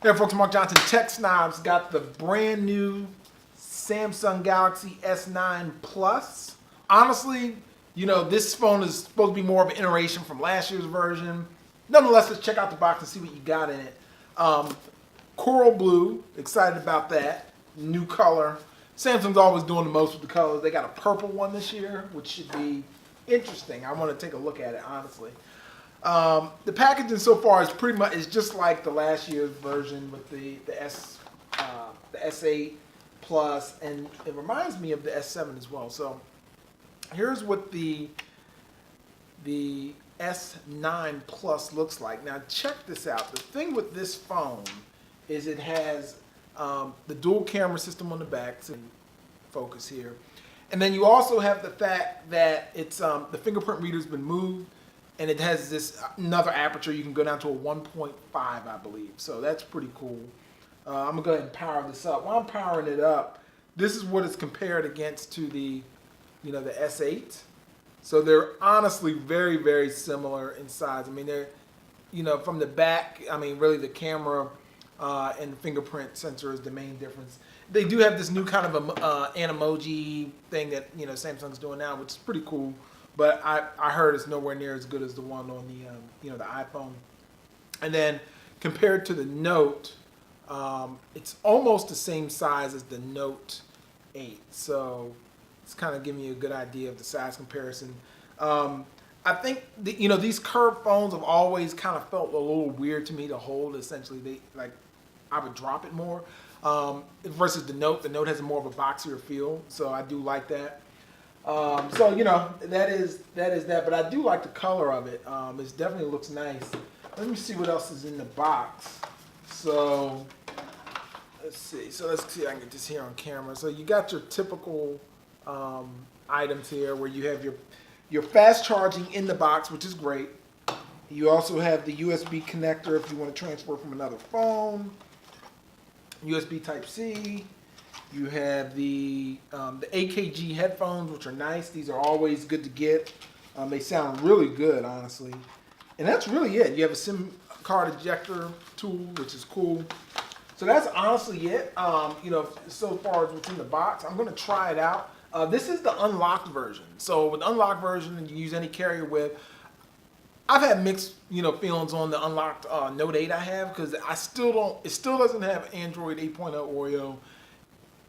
Hey folks, Mark Johnson. Tech Snobs got the brand new Samsung Galaxy S9 Plus. Honestly, this phone is supposed to be more of an iteration from last year's version. Nonetheless, let's check out the box and see what you got in it. Um, Coral blue, excited about that. New color. Samsung's always doing the most with the colors. They got a purple one this year, which should be interesting. I want to take a look at it, honestly. The packaging so far is pretty much just like the last year's version with the S8 Plus, and it reminds me of the S7 as well. So here's what the S9 Plus looks like. Now check this out. The thing with this phone is it has the dual camera system on the back, so focus here, and then you also have the fact that it's the fingerprint reader's been moved, and it has this another aperture. You can go down to a 1.5, I believe. So that's pretty cool. I'm gonna go ahead and power this up. While I'm powering it up, this is what it's compared against to the S8. So they're honestly very, very similar in size. I mean, they're, from the back, I mean, really the camera and the fingerprint sensor is the main difference. They do have this new kind of an emoji thing that Samsung's doing now, which is pretty cool. But I heard it's nowhere near as good as the one on the iPhone. And then compared to the Note, it's almost the same size as the Note 8. So it's kind of giving you a good idea of the size comparison. I think these curved phones have always kind of felt a little weird to me to hold. Essentially, I would drop it more. Versus the Note. The Note has more of a boxier feel, so I do like that. So that is that, but I do like the color of it. It definitely looks nice. Let me see what else is in the box. So let's see. So let's see if I can get this here on camera. So you got your typical items here, where you have your fast charging in the box, which is great. You also have the USB connector if you want to transfer from another phone. USB Type-C. You have the AKG headphones, which are nice. These are always good to get. They sound really good, honestly. And that's really it. You have a SIM card ejector tool, which is cool. So that's honestly it. So far as what's in the box, I'm going to try it out. This is the unlocked version. So with the unlocked version, you use any carrier with. I've had mixed, feelings on the unlocked Note 8 I have, because it still doesn't have Android 8.0 Oreo.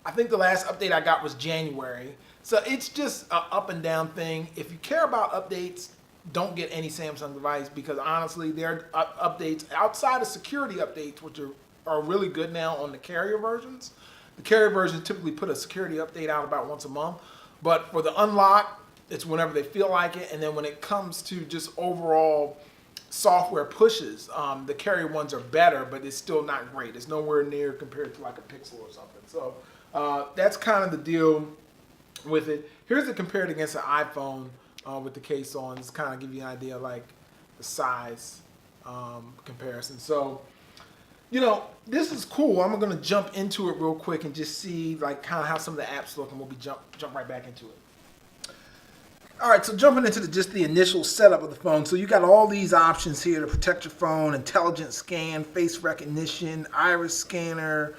I think the last update I got was January. So it's just an up and down thing. If you care about updates, don't get any Samsung device, because honestly, their updates, outside of security updates, which are really good now on the carrier versions. The carrier versions typically put a security update out about once a month. But for the unlock, it's whenever they feel like it. And then when it comes to just overall software pushes, the carrier ones are better, but it's still not great. It's nowhere near compared to like a Pixel or something. So that's kind of the deal with it. Here's it compared against an iPhone with the case on. Just kind of give you an idea of like the size comparison. So, this is cool. I'm going to jump into it real quick and just see like kind of how some of the apps look, and we'll be jump right back into it. All right, so jumping into just the initial setup of the phone. So you got all these options here to protect your phone: intelligent scan, face recognition, iris scanner,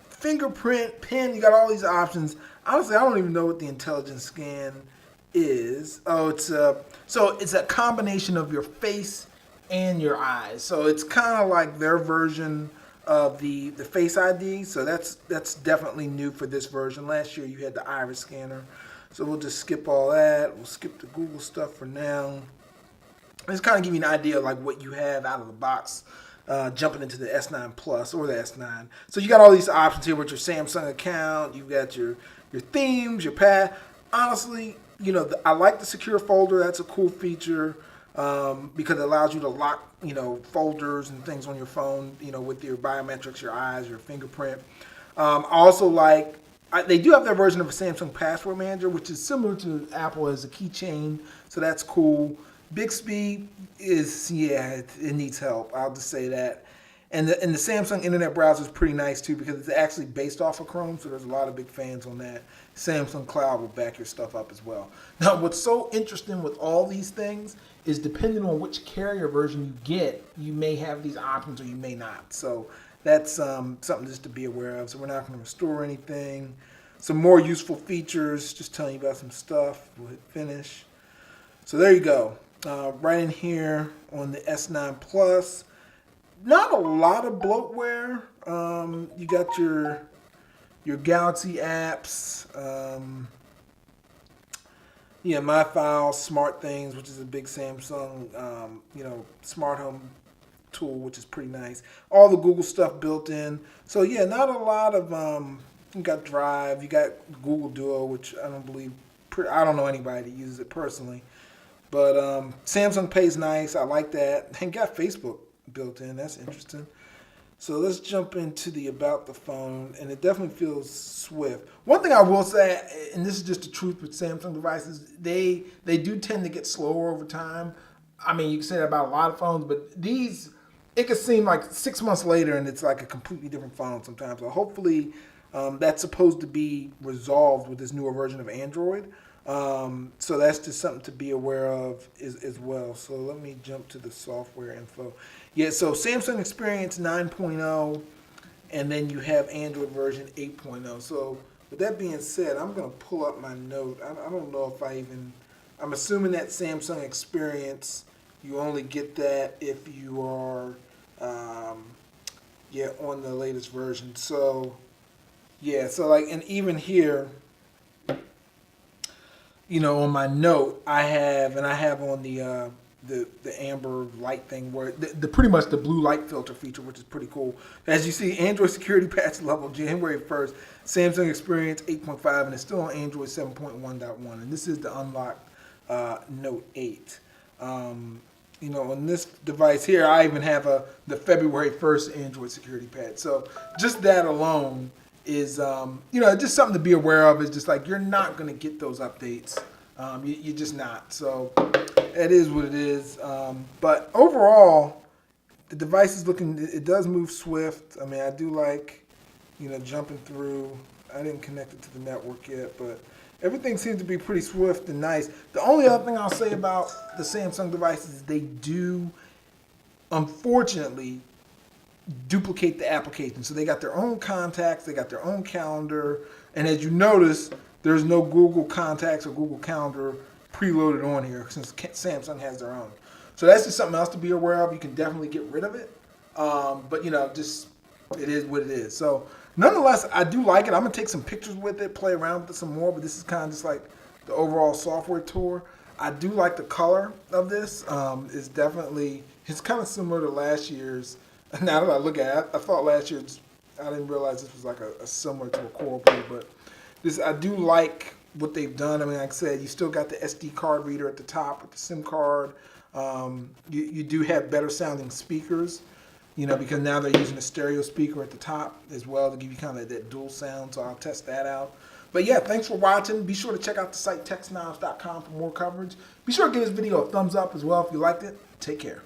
fingerprint, pin. You got all these options. Honestly, I don't even know what the intelligent scan is. Oh, it's a combination of your face and your eyes. So it's kind of like their version of the Face ID. So that's definitely new for this version. Last year you had the iris scanner. So we'll just skip all that. We'll skip the Google stuff for now. Just kind of give you an idea of like what you have out of the box, jumping into the S9 Plus or the S9. So you got all these options here with your Samsung account. You've got your themes, your path. Honestly, I like the secure folder. That's a cool feature because it allows you to lock, folders and things on your phone, with your biometrics, your eyes, your fingerprint. I also like. They do have their version of a Samsung Password Manager, which is similar to Apple as a keychain, so that's cool. Bixby it needs help. I'll just say that. And the Samsung Internet Browser is pretty nice too, because it's actually based off of Chrome, so there's a lot of big fans on that. Samsung Cloud will back your stuff up as well. Now, what's so interesting with all these things is depending on which carrier version you get, you may have these options or you may not. So that's something just to be aware of. So we're not going to restore anything. Some more useful features, just telling you about some stuff. We'll hit finish. So there you go. Right in here on the S9 Plus. Not a lot of bloatware. You got your Galaxy apps. My Files, Smart Things, which is a big Samsung, smart home tool, which is pretty nice. All the Google stuff built in. So yeah, not a lot of. You got Drive. You got Google Duo, which I don't know anybody that uses it personally. But Samsung Pay's nice. I like that. And got Facebook built in. That's interesting. So let's jump into the about the phone, and it definitely feels swift. One thing I will say, and this is just the truth with Samsung devices, they do tend to get slower over time. I mean, you can say that about a lot of phones, but these, it could seem like 6 months later and it's like a completely different phone sometimes. So hopefully that's supposed to be resolved with this newer version of Android. So that's just something to be aware of as well. So let me jump to the software info. Yeah, so Samsung Experience 9.0, and then you have Android version 8.0. So with that being said, I'm going to pull up my note. I don't know if I'm assuming that Samsung Experience, you only get that if you are, on the latest version. So, yeah, and even here, on my note, I have on the amber light thing where the pretty much the blue light filter feature, which is pretty cool. As you see, Android security patch level January 1st, Samsung Experience 8.5, and it's still on Android 7.1.1, and this is the unlocked Note 8. On this device here, I even have the February 1st Android security patch. So just that alone is, just something to be aware of. Is just like you're not going to get those updates. You're just not. So it is what it is. But overall, the device is it does move swift. I mean, I do like, jumping through. I didn't connect it to the network yet, but everything seems to be pretty swift and nice. The only other thing I'll say about the Samsung devices is they do, unfortunately, duplicate the application. So they got their own contacts, they got their own calendar, and as you notice, there's no Google Contacts or Google Calendar preloaded on here since Samsung has their own. So that's just something else to be aware of. You can definitely get rid of it, but just it is what it is. So nonetheless, I do like it. I'm gonna take some pictures with it, play around with it some more. But this is kind of just like the overall software tour. I do like the color of this. It's kind of similar to last year's. Now that I look at it, I thought last year, I didn't realize this was like a similar to a Coral Blue, but I do like what they've done. I mean, like I said, you still got the SD card reader at the top with the SIM card. You do have better sounding speakers, because now they're using a stereo speaker at the top as well to give you kind of that dual sound, so I'll test that out. But yeah, thanks for watching. Be sure to check out the site techsnobs.com for more coverage. Be sure to give this video a thumbs up as well if you liked it. Take care.